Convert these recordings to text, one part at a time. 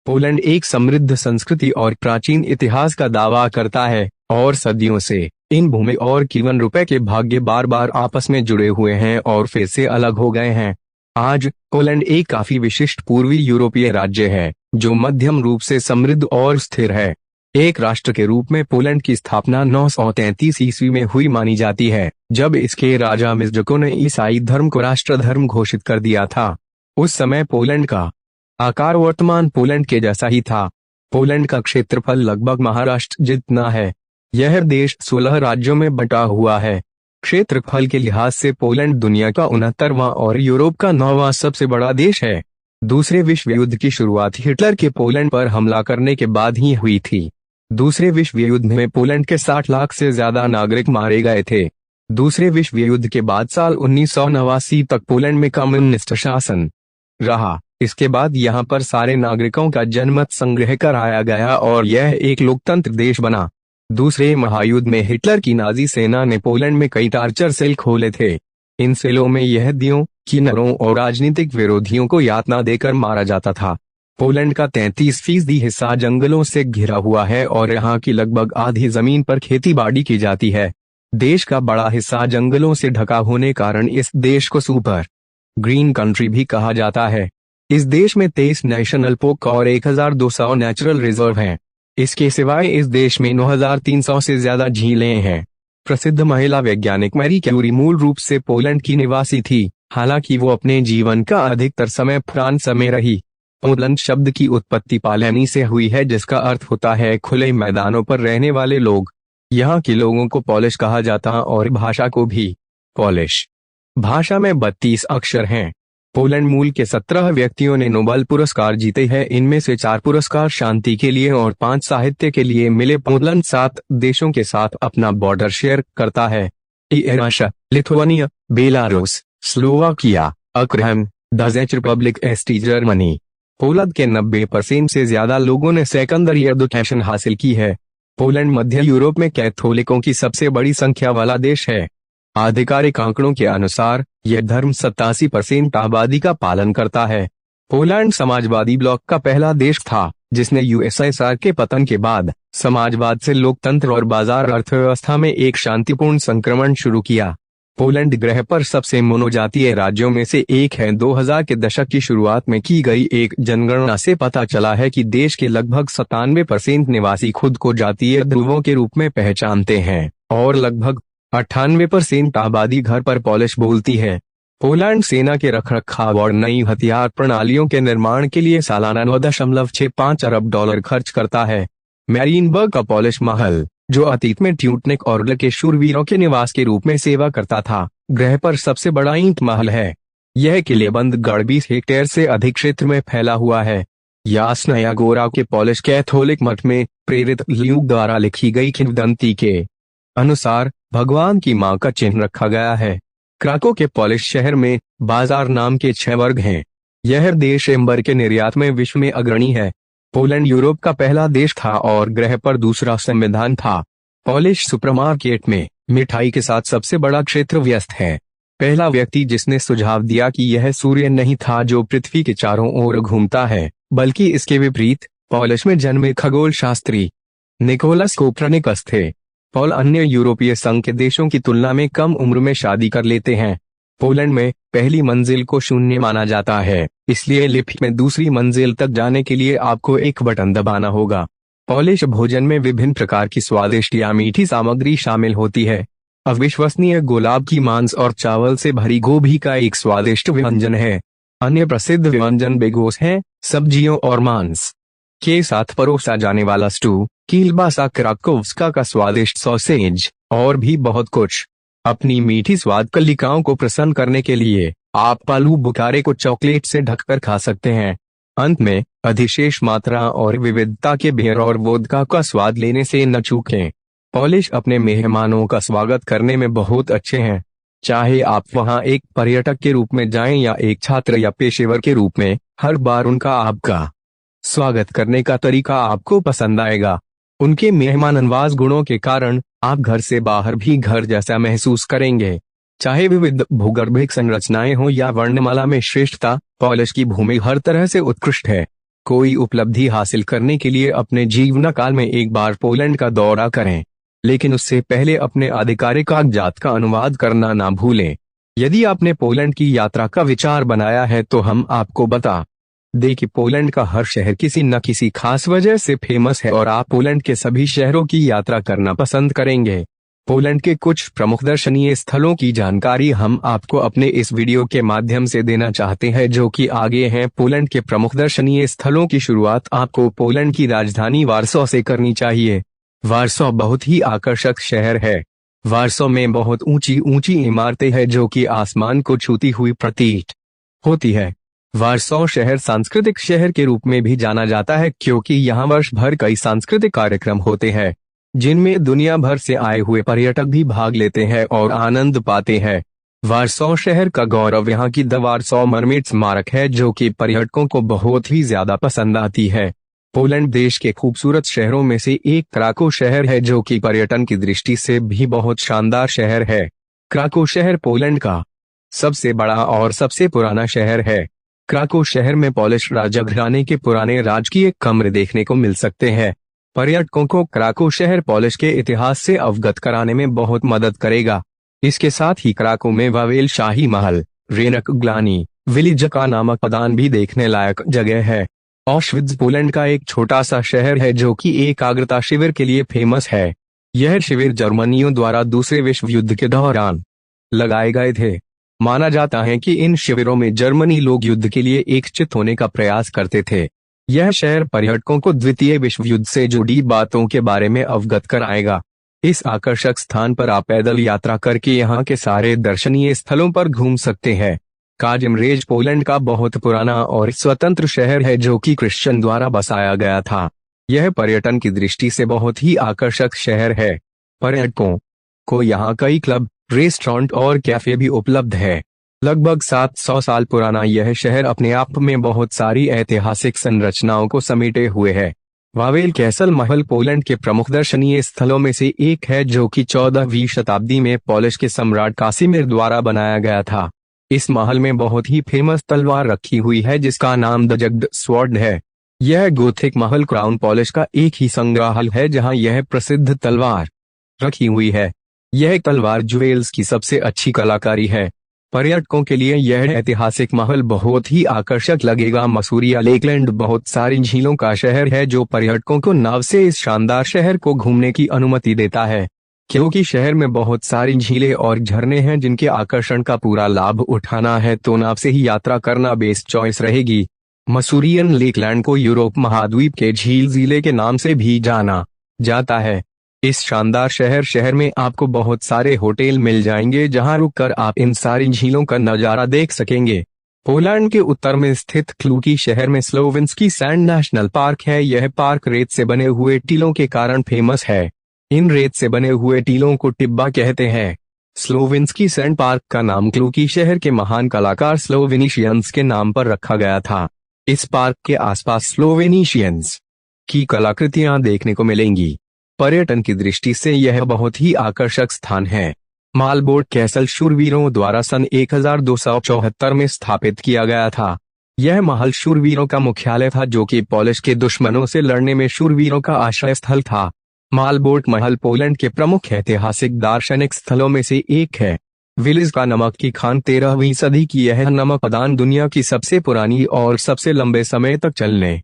Poland एक समृद्ध संस्कृति और प्राचीन इतिहास का दावा करता है और सदियों से इन भूमि और कीवन रुपए के भाग्य बार बार आपस में जुड़े हुए हैं और फिर से अलग हो गए हैं। आज पोलैंड एक काफी विशिष्ट पूर्वी यूरोपीय राज्य है जो मध्यम रूप से समृद्ध और स्थिर है। एक राष्ट्र के रूप में पोलैंड की स्थापना 933 ईस्वी में हुई मानी जाती है, जब इसके राजा मिज़्जको ने ईसाई धर्म को राष्ट्र धर्म घोषित कर दिया था। उस समय पोलैंड का आकार वर्तमान पोलैंड के जैसा ही था। पोलैंड का क्षेत्रफल लगभग महाराष्ट्र जितना है। यह देश 16 राज्यों में बंटा हुआ है। क्षेत्रफल के लिहाज से पोलैंड दुनिया का 69वां और यूरोप का 9वां सबसे बड़ा देश है। दूसरे विश्व युद्ध की शुरुआत हिटलर के पोलैंड पर हमला करने के बाद ही हुई थी। दूसरे विश्व युद्ध में पोलैंड के 60 लाख से ज्यादा नागरिक मारे गए थे। दूसरे विश्व युद्ध के बाद साल 1989 तक पोलैंड में कम्युनिस्ट शासन रहा। इसके बाद यहां पर सारे नागरिकों का जनमत संग्रह कराया गया और यह एक लोकतंत्र देश बना। दूसरे महायुद्ध में हिटलर की नाजी सेना ने पोलैंड में कई टार्चर सेल खोले थे। इन सेलों में यहूदियों, किन्नरों और राजनीतिक विरोधियों को यातना देकर मारा जाता था। पोलैंड का 33% हिस्सा जंगलों से घिरा हुआ है और यहाँ की लगभग आधी जमीन पर खेती-बाड़ी की जाती है। देश का बड़ा हिस्सा जंगलों से ढका होने कारण इस देश को सुपर ग्रीन कंट्री भी कहा जाता है। इस देश में 23 नेशनल पार्क और 1200 नेचुरल रिजर्व हैं। इसके सिवाय इस देश में 9300 से ज्यादा झीलें हैं। प्रसिद्ध महिला वैज्ञानिक मैरी क्यूरी मूल रूप से पोलैंड की निवासी थी, हालांकि वो अपने जीवन का अधिकतर समय फ्रांस में रही। पोलैंड शब्द की उत्पत्ति पालेनी से हुई है, जिसका अर्थ होता है खुले मैदानों पर रहने वाले लोग। यहाँ के लोगों को पोलिश कहा जाता और भाषा को भी पोलिश। भाषा में 32 अक्षर हैं। पोलैंड मूल के 17 व्यक्तियों ने नोबेल पुरस्कार जीते हैं। इनमें से 4 पुरस्कार शांति के लिए और 5 साहित्य के लिए मिले। पोलैंड 7 देशों के साथ अपना बॉर्डर शेयर करता है: Russia, Lithuania, Belarus, Slovakia, Ukraine, the चेक रिपब्लिक, ईस्ट जर्मनी। पोलैंड के 90% से ज्यादा लोगों ने सेकेंडरी एजुकेशन हासिल की है। पोलैंड मध्य यूरोप में कैथोलिकों की सबसे बड़ी संख्या वाला देश है। आधिकारिक आंकड़ों के अनुसार यह धर्म 87% आबादी का पालन करता है। पोलैंड समाजवादी ब्लॉक का पहला देश था जिसने यूएसएसआर के पतन के बाद समाजवाद से लोकतंत्र और बाजार अर्थव्यवस्था में एक शांतिपूर्ण संक्रमण शुरू किया। पोलैंड ग्रह पर सबसे मनोजातीय राज्यों में से एक है। 2000 के दशक की शुरुआत में की गई एक जनगणना से पता चला है कि देश के लगभग 97% निवासी खुद को जातीय ध्रुवों के रूप में पहचानते हैं और लगभग 98% आबादी घर पर पोलिश बोलती है। पोलैंड सेना के रखरखाव और नई हथियार प्रणालियों के निर्माण के लिए सालाना $9.65 अरब खर्च करता है। मैरिनबर्ग का पोलिश महल, जो अतीत में ट्यूटनिक ऑर्डर के शूरवीरों के निवास के रूप में सेवा करता था, ग्रह पर सबसे बड़ा ईंट महल है। यह किलेबंद गढ़ 20 हेक्टेयर से अधिक क्षेत्र में फैला हुआ है। यासनाया गोरा के पोलिश कैथोलिक मठ में प्रेरित ल्यूक द्वारा लिखी गई किंवदंती के अनुसार भगवान की मां का चिन्ह रखा गया है। क्राको के पोलिश शहर में बाजार नाम के 6 वर्ग हैं। यह देश एम्बर के निर्यात में विश्व में अग्रणी है। पोलैंड यूरोप का पहला देश था और ग्रह पर दूसरा संविधान था। पोलिश सुपरमार्केट में मिठाई के साथ सबसे बड़ा क्षेत्र व्यस्त है। पहला व्यक्ति जिसने सुझाव दिया कि यह सूर्य नहीं था जो पृथ्वी के चारों ओर घूमता है, बल्कि इसके विपरीत पोलिश में जन्मे खगोल शास्त्री निकोलस कोपरनिकस थे। पोल अन्य यूरोपीय संघ के देशों की तुलना में कम उम्र में शादी कर लेते हैं। पोलैंड में पहली मंजिल को 0 माना जाता है, इसलिए लिफ्ट में दूसरी मंजिल तक जाने के लिए आपको एक बटन दबाना होगा। पोलिश भोजन में विभिन्न प्रकार की स्वादिष्ट या मीठी सामग्री शामिल होती है। अविश्वसनीय गुलाब की मांस और चावल से भरी गोभी का एक स्वादिष्ट व्यंजन है। अन्य प्रसिद्ध व्यंजन बेगोस हैं, सब्जियों और मांस के साथ परोसा जाने वाला स्टू, कीलबासा क्राकोव्स्का का स्वादिष्ट सॉसेज और भी बहुत कुछ। अपनी मीठी स्वाद कलिकाओं को प्रसन्न करने के लिए आप आलू बुखारे को चॉकलेट से ढककर खा सकते हैं। अंत में अधिशेष मात्रा और विविधता के बियर और वोदका का स्वाद लेने से न चूकें। पोलिश अपने मेहमानों का स्वागत करने में बहुत अच्छे हैं। चाहे आप वहां एक पर्यटक के रूप में जाएं या एक छात्र या पेशेवर के रूप में, हर बार उनका आपका स्वागत करने का तरीका आपको पसंद आएगा। उनके मेहमान नवाज गुणों के कारण आप घर से बाहर भी घर जैसा महसूस करेंगे। चाहे विविध भूगर्भिक संरचनाएं हो या वर्णमाला में श्रेष्ठता, पोलिश की भूमि हर तरह से उत्कृष्ट है। कोई उपलब्धि हासिल करने के लिए अपने जीवन काल में एक बार पोलैंड का दौरा करें, लेकिन उससे पहले अपने आधिकारिक कागजात का अनुवाद करना ना भूलें। यदि आपने पोलैंड की यात्रा का विचार बनाया है तो हम आपको बता दें कि पोलैंड का हर शहर किसी न किसी खास वजह से फेमस है और आप पोलैंड के सभी शहरों की यात्रा करना पसंद करेंगे। पोलैंड के कुछ प्रमुख दर्शनीय स्थलों की जानकारी हम आपको अपने इस वीडियो के माध्यम से देना चाहते हैं, जो कि आगे हैं। पोलैंड के प्रमुख दर्शनीय स्थलों की शुरुआत आपको पोलैंड की राजधानी वार्सो से करनी चाहिए। वार्सो बहुत ही आकर्षक शहर है। वार्सो में बहुत ऊंची ऊंची इमारतें हैं जो कि आसमान को छूती हुई प्रतीत होती है। वार्सो शहर सांस्कृतिक शहर के रूप में भी जाना जाता है क्योंकि यहाँ वर्ष भर कई सांस्कृतिक कार्यक्रम होते हैं, जिनमें दुनिया भर से आए हुए पर्यटक भी भाग लेते हैं और आनंद पाते हैं। वार्सो शहर का गौरव यहाँ की द वार्सो मरमेड स्मारक है, जो कि पर्यटकों को बहुत ही ज्यादा पसंद आती है। पोलैंड देश के खूबसूरत शहरों में से एक क्राको शहर है, जो कि पर्यटन की दृष्टि से भी बहुत शानदार शहर है। क्राको शहर पोलैंड का सबसे बड़ा और सबसे पुराना शहर है। क्राको शहर में पोलिश राजघराने के पुराने राजकीय कमरे देखने को मिल सकते हैं। पर्यटकों को क्राको शहर पोलिश के इतिहास से अवगत कराने में बहुत मदद करेगा। इसके साथ ही क्राको में वावेल शाही महल, रेनक ग्लानी, विलिजका नामक पदान भी देखने लायक जगह है। ऑश्विट्ज़ पोलैंड का एक छोटा सा शहर है जो कि एकाग्रता शिविर के लिए फेमस है। यह शिविर जर्मनियों द्वारा दूसरे विश्व युद्ध के दौरान लगाए गए थे। माना जाता है कि इन शिविरों में जर्मनी लोग युद्ध के लिए एकजुट होने का प्रयास करते थे। यह शहर पर्यटकों को द्वितीय विश्व युद्ध से जुड़ी बातों के बारे में अवगत कराएगा। इस आकर्षक स्थान पर आप पैदल यात्रा करके यहाँ के सारे दर्शनीय स्थलों पर घूम सकते हैं। काजिमरेज पोलैंड का बहुत पुराना और स्वतंत्र शहर है जो कि क्रिश्चियन द्वारा बसाया गया था। यह पर्यटन की दृष्टि से बहुत ही आकर्षक शहर है। पर्यटकों को यहाँ कई क्लब, रेस्टोरेंट और कैफे भी उपलब्ध है। लगभग 700 साल पुराना यह शहर अपने आप में बहुत सारी ऐतिहासिक संरचनाओं को समेटे हुए है। वावेल कैसल महल पोलैंड के प्रमुख दर्शनीय स्थलों में से एक है, जो कि 14वीं शताब्दी में पोलिश के सम्राट कासिमिर द्वारा बनाया गया था। इस महल में बहुत ही फेमस तलवार रखी हुई है जिसका नाम द जग्ड स्वॉर्ड है। यह गोथिक महल क्राउन पोलिश का एक ही संग्रहालय है जहां यह प्रसिद्ध तलवार रखी हुई है। यह तलवार ज्वेल्स की सबसे अच्छी कलाकारी है। पर्यटकों के लिए यह ऐतिहासिक महल बहुत ही आकर्षक लगेगा। मसूरिया लेकलैंड बहुत सारी झीलों का शहर है जो पर्यटकों को नाव से इस शानदार शहर को घूमने की अनुमति देता है। क्योंकि शहर में बहुत सारी झीलें और झरने हैं जिनके आकर्षण का पूरा लाभ उठाना है तो नाव से ही यात्रा करना बेस्ट चॉइस रहेगी। मसूरियन लेकलैंड को यूरोप महाद्वीप के झील जिले के नाम से भी जाना जाता है। इस शानदार शहर में आपको बहुत सारे होटल मिल जाएंगे जहां रुककर आप इन सारी झीलों का नजारा देख सकेंगे। पोलैंड के उत्तर में स्थित क्लूकी शहर में स्लोविंस्की सैंड नेशनल पार्क है। यह पार्क रेत से बने हुए टीलों के कारण फेमस है। इन रेत से बने हुए टीलों को टिब्बा कहते हैं। स्लोविंस्की सैंड पार्क का नाम क्लूकी शहर के महान कलाकार स्लोवेनिशियंस के नाम पर रखा गया था। इस पार्क के आसपास स्लोवेनिशियंस की कलाकृतियां देखने को मिलेंगी। पर्यटन की दृष्टि से यह बहुत ही आकर्षक स्थान है। मालबोर्ड कैसल शूरवीरों द्वारा सन 1274 में स्थापित किया गया था। यह महल शूरवीरों का मुख्यालय था जो कि पोलिश के दुश्मनों से लड़ने में शूरवीरों का आश्रय स्थल था। मालबोर्ड महल पोलैंड के प्रमुख ऐतिहासिक दार्शनिक स्थलों में से एक है। विलिज का नमक की खान 13वीं सदी की यह नमक खदान दुनिया की सबसे पुरानी और सबसे लंबे समय तक चलने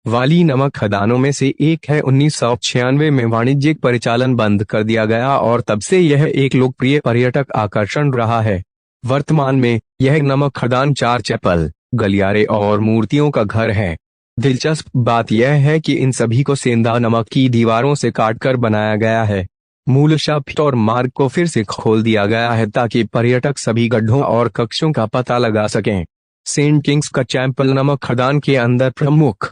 वाली नमक खदानों में से एक है। 1996 में वाणिज्यिक परिचालन बंद कर दिया गया और तब से यह एक लोकप्रिय पर्यटक आकर्षण रहा है। वर्तमान में यह नमक खदान 4 चैपल, गलियारे और मूर्तियों का घर है। दिलचस्प बात यह है कि इन सभी को सेंधा नमक की दीवारों से काटकर बनाया गया है। मूल शाफ्ट और मार्ग को फिर से खोल दिया गया है ताकि पर्यटक सभी गड्ढों और कक्षों का पता लगा सकें। सेंट किंग्स का चैपल नमक खदान के अंदर प्रमुख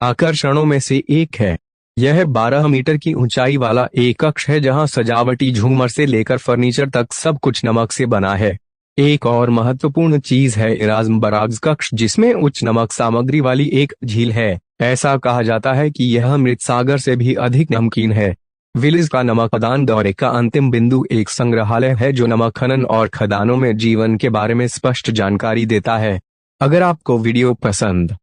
आकर्षणों में से एक है। यह 12 मीटर की ऊंचाई वाला एक कक्ष है जहां सजावटी झूमर से लेकर फर्नीचर तक सब कुछ नमक से बना है। एक और महत्वपूर्ण चीज है इराज़्मबर्ग्स कक्ष, जिसमें उच्च नमक सामग्री वाली एक झील है। ऐसा कहा जाता है कि यह अमृत सागर से भी अधिक नमकीन है। विलिज का नमक खदान दौरे का अंतिम बिंदु एक संग्रहालय है जो नमक खनन और खदानों में जीवन के बारे में स्पष्ट जानकारी देता है। अगर आपको वीडियो पसंद